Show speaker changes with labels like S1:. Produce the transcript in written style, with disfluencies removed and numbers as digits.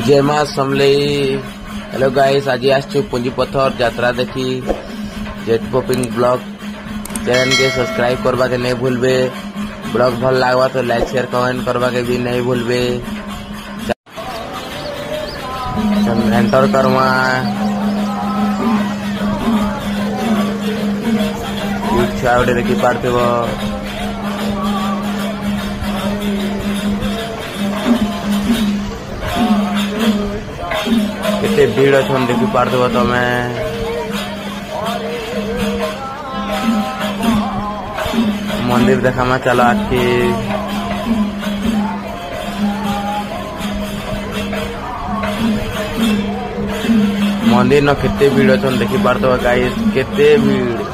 S1: जय मां समलेई। Hello guys, आज आसचु पुंजीपथर यात्रा देखी जेट पॉपिंग ब्लॉग। चैनल के सब्सक्राइब करवा के नहीं भूलबे। ब्लॉग भल लागवा तो लाइक शेयर कमेंट करवा के भी नहीं भूलबे। एंटर करवा छुआ गोटे देखी पार्थिव। केते भीड़ अच्छन देखी पार्थिव तमे। मंदिर देखा चलो आखि मंदिर न केते भीड़ अच्छन देखी पार्थिव गाइस, केते भीड़।